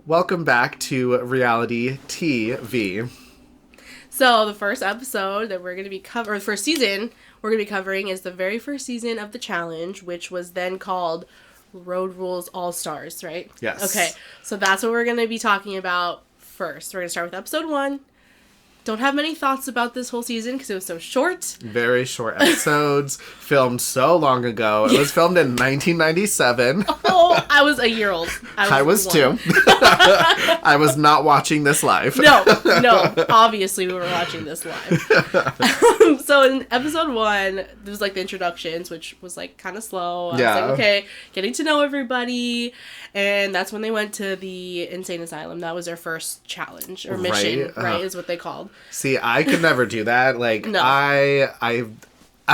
Welcome back to Reality TV. So the first episode that we're going to be covering, or the first season we're going to be covering is the very first season of the challenge, which was then called Road Rules All Stars, right? Yes. Okay, so that's what we're going to be talking about first. We're going to start with episode 1. Don't have many thoughts about this whole season because it was so short. Very short episodes, filmed so long ago. It was filmed in 1997. Oh, I was a year old. I was too. I was not watching this live. No, obviously we were watching this live. So in episode 1, there was like the introductions, which was like kind of slow. I was like, okay, getting to know everybody. And that's when they went to the insane asylum. That was their first challenge or mission, right? Is what they called. See, I could never do that. Like, no. I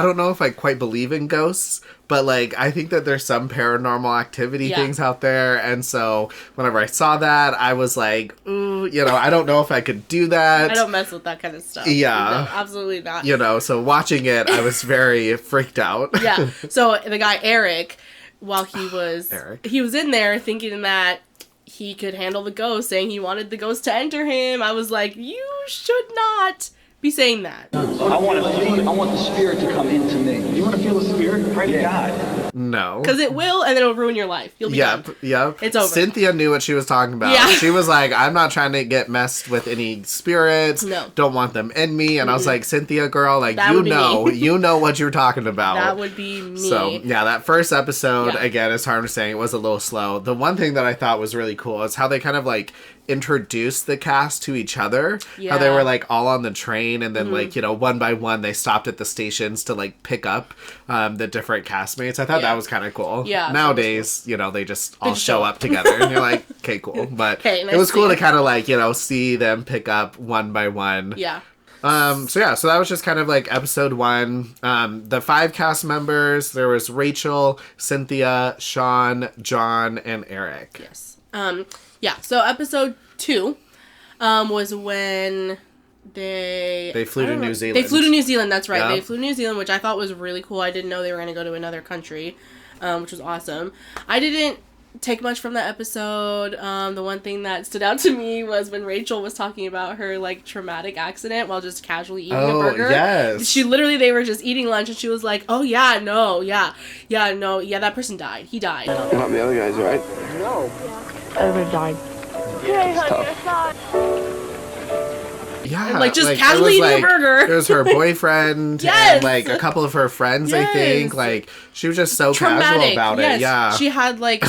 don't know if I quite believe in ghosts, but like I think that there's some paranormal activity things out there, and so whenever I saw that, I was like, ooh, I don't know if I could do that. I don't mess with that kind of stuff. Yeah. No, absolutely not. So watching it, I was very freaked out. Yeah. So the guy Eric, while he was in there thinking that he could handle the ghost, saying he wanted the ghost to enter him. I was like, you should not be saying that. I want the spirit to come into me. You want to feel the spirit? Pray to God. No. Because it will, and then it'll ruin your life. You'll be done. Yep. It's over. Cynthia knew what she was talking about. Yeah. She was like, I'm not trying to get messed with any spirits. No. Don't want them in me. And I was like, Cynthia, girl, like, that you know what you're talking about. That would be me. So, yeah, that first episode, again, as Harm was saying, it was a little slow. The one thing that I thought was really cool is how they kind of, like, introduced the cast to each other. Yeah. How they were, like, all on the train, and then, like, one by one, they stopped at the stations to, like, pick up the different castmates. I thought that was kind of cool. Yeah. Nowadays, they just all show up together, and you're like, okay, cool. But nice it was cool to kind of, like, see them pick up one by one. Yeah. So that was just kind of like episode 1. The 5 cast members, there was Rachel, Cynthia, Sean, John, and Eric. Yes. So episode 2 was when they flew to New Zealand. They flew to New Zealand, that's right. Yeah. They flew to New Zealand, which I thought was really cool. I didn't know they were going to go to another country, which was awesome. I didn't take much from that episode. The one thing that stood out to me was when Rachel was talking about her like traumatic accident while just casually eating a burger. Yes. They were just eating lunch, and she was like, "Oh yeah, that person died. He died." You're not the other guys, right? No. Ever died. Yeah, it's tough. Yeah, and, like, just casually eating a burger. It was her boyfriend and, like, a couple of her friends, I think. Like, she was just so casual about it. Yeah. She had, like,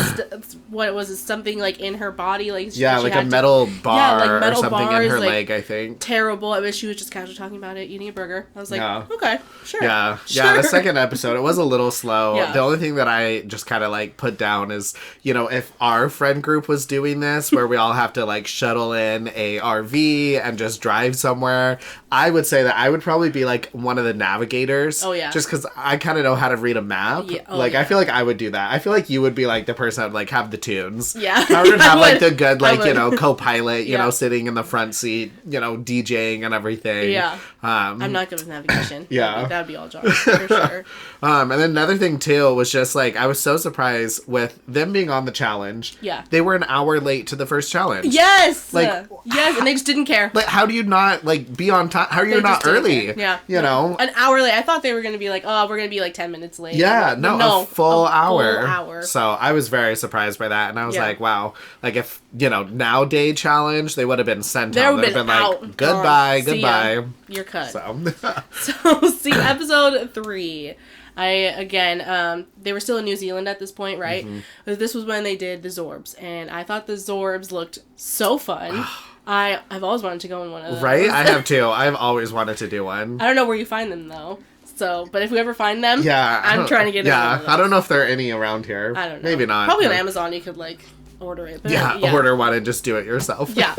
what was it, something, like, in her body. Like, she like a metal bar or something in her leg, I think. Terrible. I mean, she was just casually talking about it, eating a burger. I was like, okay, sure. Yeah, the second episode, it was a little slow. Yeah. The only thing that I just kind of, like, put down is, if our friend group was doing this, where we all have to, like, shuttle in a RV and just drive somewhere, I would say that I would probably be like one of the navigators. Oh yeah. Just because I kind of know how to read a map. Yeah. I feel like I would do that. I feel like you would be like the person that would like have the tunes. Yeah. I would have like the good like co-pilot, you know, sitting in the front seat, DJing and everything. Yeah. I'm not good with navigation. Yeah. That'd be all John for sure. And then another thing too was just like I was so surprised with them being on the challenge. Yeah. They were an hour late to the first challenge. Yes. Yes, and they just didn't care. Like, how do you not like be on time? How are you not early? Yeah. You know, an hour late. I thought they were gonna be like, oh, we're gonna be like 10 minutes late. Yeah. No, a full hour. Full hour. So I was very surprised by that, and I was like, wow. Like if now day challenge, they would have been sent home. They'd have been out. Like, goodbye. You're cut. So see episode 3. They were still in New Zealand at this point, right? Mm-hmm. This was when they did the Zorbs, and I thought the Zorbs looked so fun. I've always wanted to go in one of those. Right? I have too. I've always wanted to do one. I don't know where you find them, though. So, but if we ever find them, yeah, I'm trying to get in one of those. I don't know if there are any around here. I don't know. Maybe not. Probably on Amazon you could, like, order it. But order one and just do it yourself. But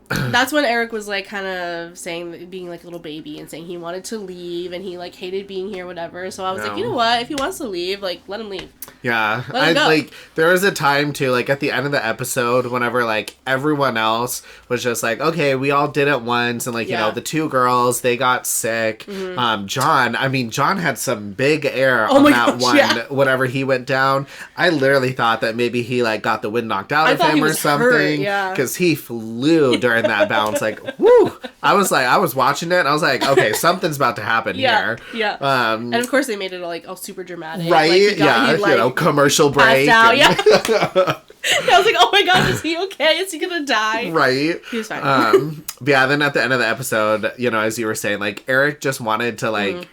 that's when Eric was like kind of saying, being like a little baby and saying he wanted to leave and he like hated being here, whatever. So I was like, you know what, if he wants to leave, like let him leave. Yeah. Let him go. Like there was a time too, like at the end of the episode, whenever like everyone else was just like, okay, we all did it once, and like you know the 2 girls, they got sick. Mm-hmm. John had some big air on that one whenever he went down. I literally thought that maybe maybe he like got the wind knocked out of him or something. Hurt, yeah. Because he flew during that bounce. Like, woo! I was watching it and I was like, okay, something's about to happen here. Yeah. And of course they made it like all super dramatic. Right? Like, commercial break. Out, yeah. I was like, oh my god, is he okay? Is he gonna die? Right. He was fine. But yeah, then at the end of the episode, as you were saying, like Eric just wanted to like,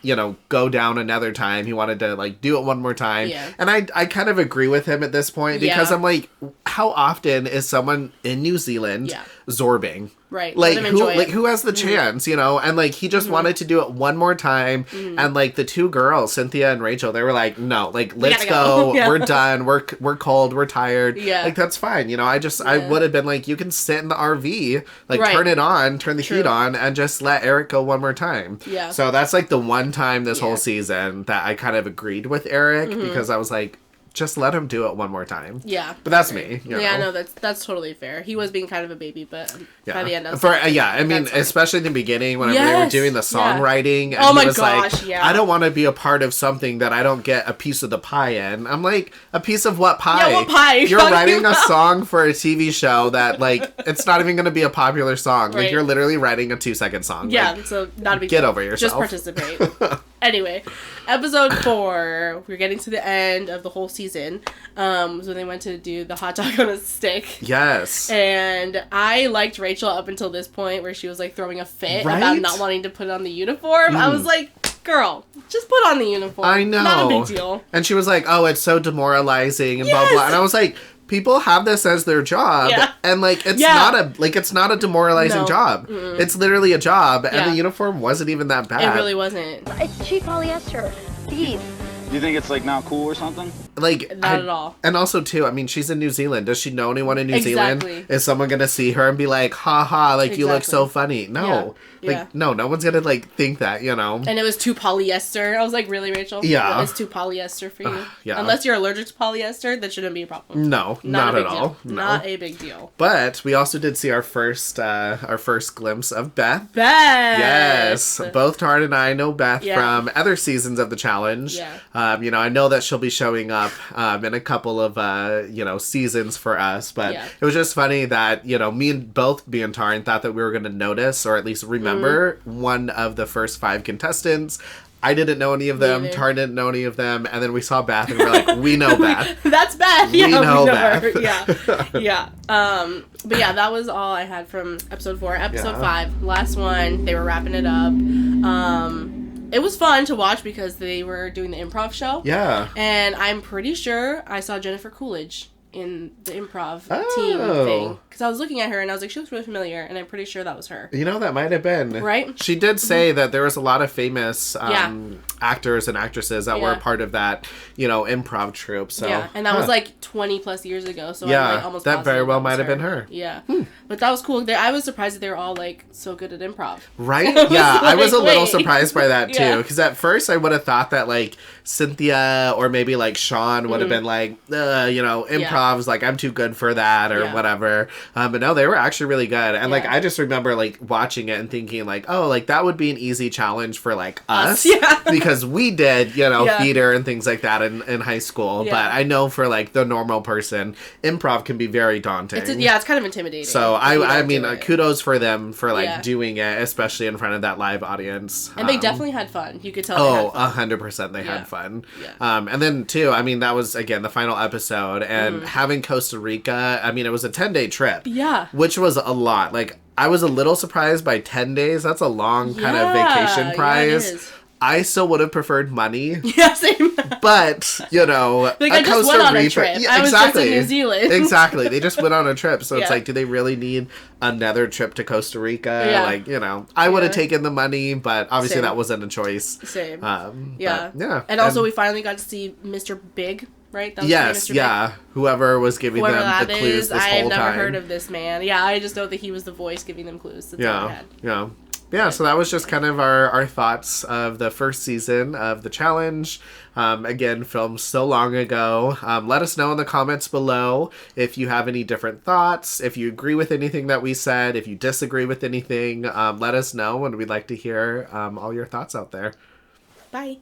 go down another time. He wanted to like do it one more time. Yeah. And I kind of agree with him at this point because I'm like, how often is someone in New Zealand zorbing? Right. Like who has the chance, And like he just wanted to do it one more time, and like the two girls, Cynthia and Rachel, they were like, no, like let's go. Yeah. We're done. We're cold. We're tired. Yeah. Like that's fine. I would have been like, you can sit in the RV, like turn it on, turn the heat on, and just let Eric go one more time. Yeah. So that's like the one time this whole season that I kind of agreed with Eric because I was like, just let him do it one more time. Yeah. But that's me. Yeah, no, that's totally fair. He was being kind of a baby, but by the end, I mean, especially in the beginning when they were doing the songwriting. Yeah. And he was like, I don't want to be a part of something that I don't get a piece of the pie in. I'm like, a piece of what pie? Yeah, what pie? You're writing a song for a TV show that, like, it's not even going to be a popular song. Right. Like, you're literally writing a 2-second song. Yeah, like, so not a big deal. Get over yourself. Just participate. Anyway, episode 4, we're getting to the end of the whole season. Was when they went to do the hot dog on a stick. Yes. And I liked Rachel up until this point where she was like throwing a fit about not wanting to put on the uniform. I was like, girl, just put on the uniform. I know. Not a big deal. And she was like, oh, it's so demoralizing and blah blah. And I was like, people have this as their job, and like it's not a demoralizing job. Mm-mm. It's literally a job, and the uniform wasn't even that bad. It really wasn't. It's cheap polyester. These. Do you think it's like not cool or something? Like not at all. And also too, I mean, she's in New Zealand. Does she know anyone in New Zealand? Is someone gonna see her and be like, "Ha ha!" Like you look so funny? No, no one's gonna like think that, And it was too polyester. I was like, really, Rachel? Yeah, it's too polyester for you. Unless you're allergic to polyester, that shouldn't be a problem. No, not at all. No. Not a big deal. But we also did see our first glimpse of Beth. Yes, both Taryn and I know Beth from other seasons of the challenge. Yeah. I know that she'll be showing up in a couple of, seasons for us. But it was just funny that, me and Taryn thought that we were going to notice or at least remember one of the first 5 contestants. I didn't know any of them. Taryn didn't know any of them. And then we saw Beth and we're like, we know Beth. That's Beth. Yeah, we know Beth. Her. Yeah. But yeah, that was all I had from episode 4. Episode 5, last one. They were wrapping it up. It was fun to watch because they were doing the improv show. Yeah. And I'm pretty sure I saw Jennifer Coolidge in the improv team thing. Because I was looking at her and I was like, she looks really familiar. And I'm pretty sure that was her. That might have been. Right? She did say that there was a lot of famous actors and actresses that were part of that, improv troupe. So, yeah, and that was like 20 plus years ago. So I'm like almost that very well might have been her. Yeah. But that was cool. I was surprised that they were all like so good at improv. Right? I was a little surprised by that too. Because at first I would have thought that like Cynthia or maybe like Sean would have been like, improv's like I'm too good for that or whatever. But no, they were actually really good. And like I just remember like watching it and thinking like, oh, like that would be an easy challenge for like us. Because we did, theater and things like that in high school. But I know for like the normal person, improv can be very daunting. It's kind of intimidating. So I mean, kudos for them for like doing it, especially in front of that live audience. And they definitely had fun. You could tell. Oh, 100% they had fun. Yeah. And then too, I mean, that was again the final episode, and having Costa Rica. I mean, it was a 10-day trip. Yeah. Which was a lot. Like I was a little surprised by 10 days. That's a long kind of vacation prize. Yeah, I still would have preferred money. Yeah, same. But, like I just went on a trip. Yeah, I was just in New Zealand. Exactly. They just went on a trip. So it's like, do they really need another trip to Costa Rica? Yeah. Like, I would have taken the money, but obviously that wasn't a choice. Same. Yeah. And also we finally got to see Mr. Big. Right? That was yes, yeah. Big. Whoever was giving them the clues this whole time. I've never heard of this man. Yeah, I just know that he was the voice giving them clues. That's all I had. Yeah, so that was just kind of our thoughts of the first season of the challenge. Again, filmed so long ago. Let us know in the comments below if you have any different thoughts, if you agree with anything that we said, if you disagree with anything. Let us know, and we'd like to hear all your thoughts out there. Bye.